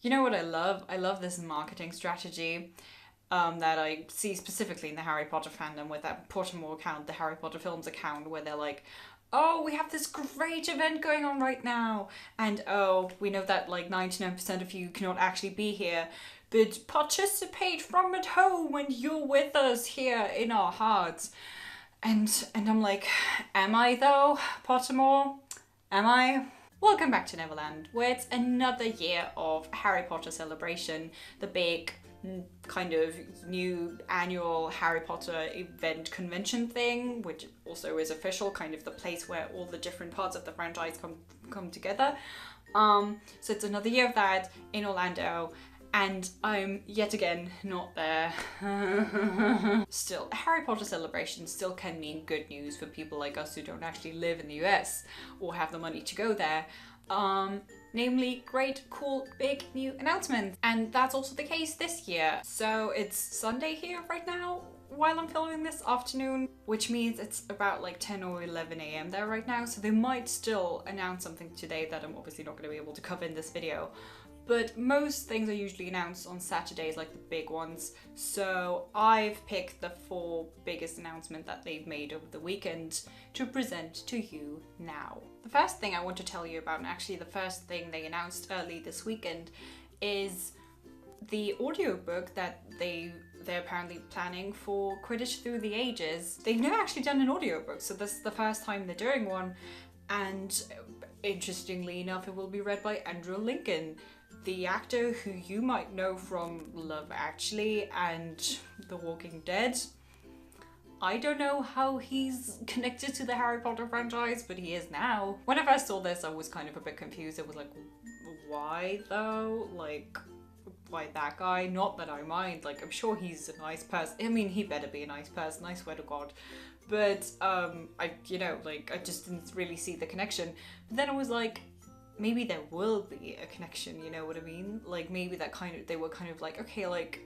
You know what I love? I love this marketing strategy that I see specifically in the Harry Potter fandom with that Pottermore account, the Harry Potter Films account, where they're like, oh, we have this great event going on right now, and oh, we know that like 99% of you cannot actually be here, but participate from at home when you're with us here in our hearts. And I'm like, am I though, Pottermore? Am I? Welcome back to Neverland, where it's another year of Harry Potter celebration, the big kind of new annual Harry Potter event convention thing, which also is official, kind of the place where all the different parts of the franchise come together. So it's another year of that in Orlando, and I'm yet again not there. Still, a Harry Potter celebration still can mean good news for people like us who don't actually live in the US or have the money to go there. Namely great, cool, big new announcements. And that's also the case this year. So it's Sunday here right now while I'm filming this afternoon, which means it's about like 10 or 11 a.m. there right now. So they might still announce something today that I'm obviously not going to be able to cover in this video. But most things are usually announced on Saturdays, like the big ones. So I've picked the 4 biggest announcements that they've made over the weekend to present to you now. The first thing I want to tell you about, and actually the first thing they announced early this weekend, is the audiobook that they're apparently planning for Quidditch Through the Ages. They've never actually done an audiobook, so this is the first time they're doing one. And interestingly enough, it will be read by Andrew Lincoln, the actor who you might know from Love Actually and The Walking Dead. I don't know how he's connected to the Harry Potter franchise, but he is now. When I first saw this, I was kind of a bit confused. It was like, why though? Like, why that guy? Not that I mind, like, I'm sure he's a nice person. I mean, he better be a nice person, I swear to God. But, I just didn't really see the connection. But then I was like, maybe there will be a connection, you know what I mean? Like, maybe they were kind of like, okay, like,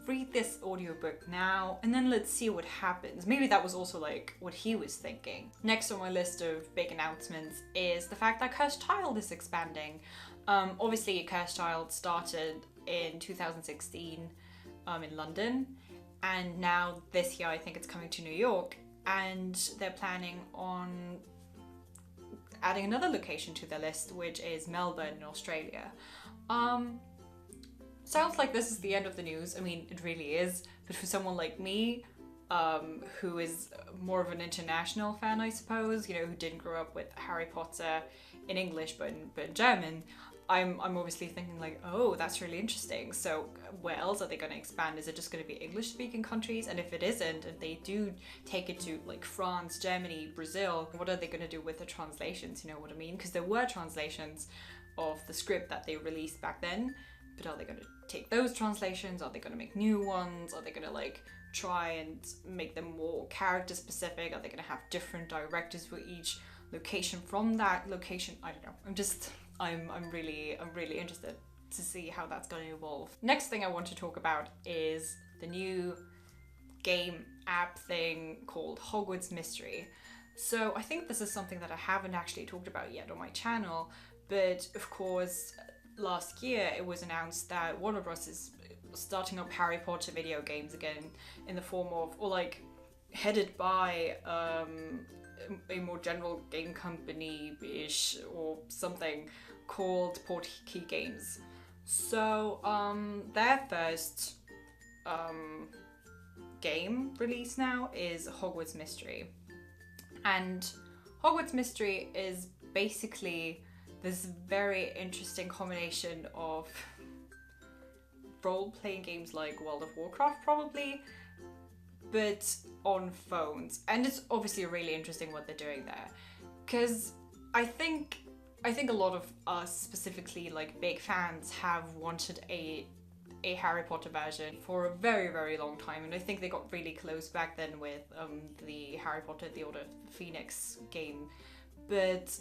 read this audiobook now and then let's see what happens. Maybe that was also like what he was thinking. Next on my list of big announcements is the fact that Cursed Child is expanding. Obviously Cursed Child started in 2016 in London, and now this year I think it's coming to New York, and they're planning on adding another location to their list, which is Melbourne in Australia. Sounds like this is the end of the news. I mean, it really is, but for someone like me, who is more of an international fan, I suppose, you know, who didn't grow up with Harry Potter in English but in German, I'm obviously thinking like, oh, that's really interesting. So where else are they going to expand? Is it just going to be English-speaking countries? And if it isn't, and they do take it to like France, Germany, Brazil, what are they going to do with the translations? You know what I mean? Because there were translations of the script that they released back then, but are they going to take those translations? Are they going to make new ones? Are they going to like try and make them more character specific? Are they going to have different directors for each location from that location? I don't know. I'm really interested to see how that's going to evolve. Next thing I want to talk about is the new game app thing called Hogwarts Mystery. So I think this is something that I haven't actually talked about yet on my channel, but of course last year it was announced that Warner Bros. Is starting up Harry Potter video games again in the form of, or like headed by a more general game company-ish or something called Portkey Games. So their first game release now is Hogwarts Mystery. And Hogwarts Mystery is basically this very interesting combination of role-playing games like World of Warcraft probably, but on phones. And it's obviously really interesting what they're doing there, because I think a lot of us, specifically like big fans, have wanted a Harry Potter version for a very, very long time, and I think they got really close back then with the Harry Potter the Order of the Phoenix game, but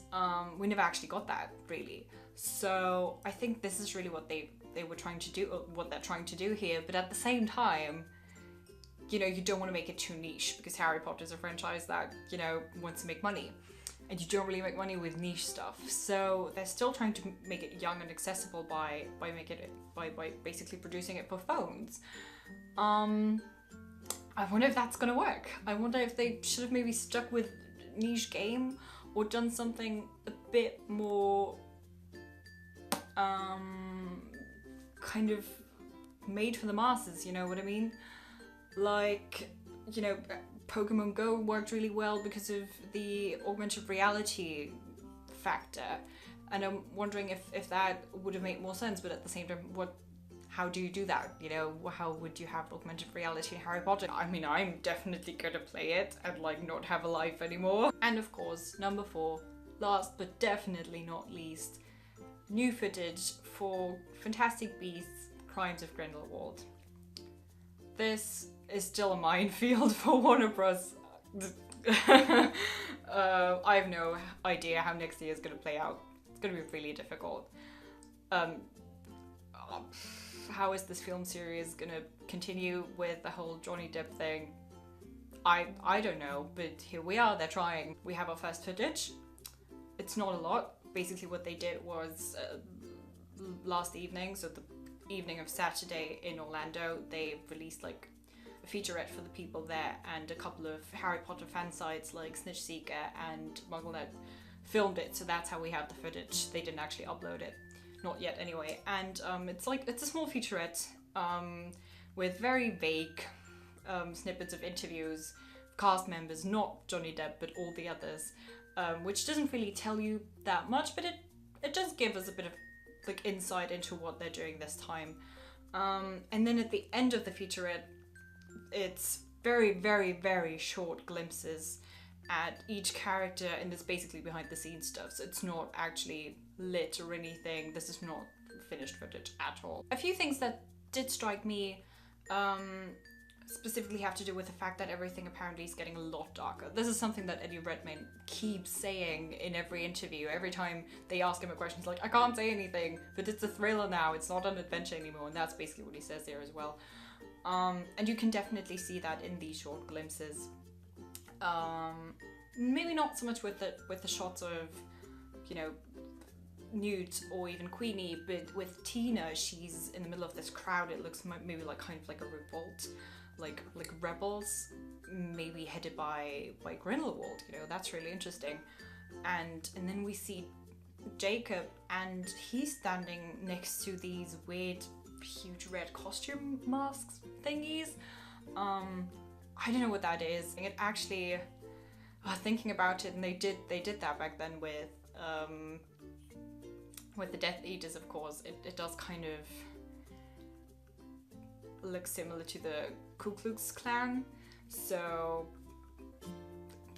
we never actually got that really. So I think this is really what they were trying to do, what they're trying to do here, but at the same time, you know, you don't want to make it too niche, because Harry Potter is a franchise that, you know, wants to make money. and you don't really make money with niche stuff. So they're still trying to make it young and accessible by basically producing it for phones. I wonder if that's gonna work. I wonder if they should have maybe stuck with niche game or done something a bit more kind of made for the masses, you know what I mean? Like, you know, Pokemon Go worked really well because of the augmented reality factor, and I'm wondering if that would have made more sense, but at the same time, how do you do that? You know, how would you have augmented reality in Harry Potter? I mean, I'm definitely gonna play it and like not have a life anymore. And of course, number 4, last but definitely not least, new footage for Fantastic Beasts: Crimes of Grindelwald. This is still a minefield for Warner Bros. I have no idea how next year is gonna play out. It's gonna be really difficult. How is this film series gonna continue with the whole Johnny Depp thing? I don't know, but here we are, they're trying. We have our first footage. It's not a lot. Basically what they did was last evening, so the evening of Saturday in Orlando, they released like a featurette for the people there, and a couple of Harry Potter fan sites like Snitch Seeker and MuggleNet filmed it, so that's how we have the footage. They didn't actually upload it. Not yet anyway, and it's a small featurette with very vague snippets of interviews, cast members, not Johnny Depp but all the others, which doesn't really tell you that much, but it does give us a bit of like insight into what they're doing this time. And then at the end of the featurette, it's very, very, very short glimpses at each character, and it's basically behind the scenes stuff, so it's not actually lit or anything. This is not finished footage at all. A few things that did strike me specifically have to do with the fact that everything apparently is getting a lot darker. This is something that Eddie Redmayne keeps saying in every interview. Every time they ask him a question, he's like, I can't say anything, but it's a thriller now, it's not an adventure anymore, and that's basically what he says there as well. And you can definitely see that in these short glimpses. Maybe not so much with the shots of, you know, Newt or even Queenie, but with Tina, she's in the middle of this crowd. It looks maybe like kind of like a revolt, like rebels, maybe headed by Grindelwald. You know, that's really interesting. And then we see Jacob, and he's standing next to these weird, huge red costume masks thingies. I don't know what that is. It actually, thinking about it, and they did that back then with the Death Eaters, of course. It does kind of look similar to the Ku Klux Klan, so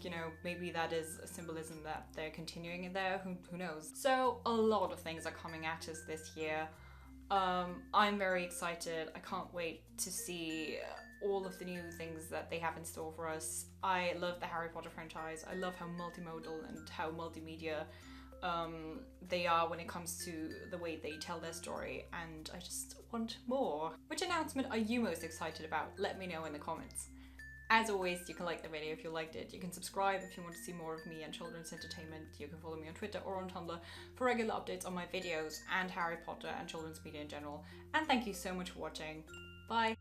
you know, maybe that is a symbolism that they're continuing in there. Who knows? So a lot of things are coming at us this year. I'm very excited. I can't wait to see all of the new things that they have in store for us. I love the Harry Potter franchise. I love how multimodal and how multimedia they are when it comes to the way they tell their story, and I just want more. Which announcement are you most excited about? Let me know in the comments. As always, you can like the video if you liked it. You can subscribe if you want to see more of me and children's entertainment. You can follow me on Twitter or on Tumblr for regular updates on my videos and Harry Potter and children's media in general. And thank you so much for watching. Bye!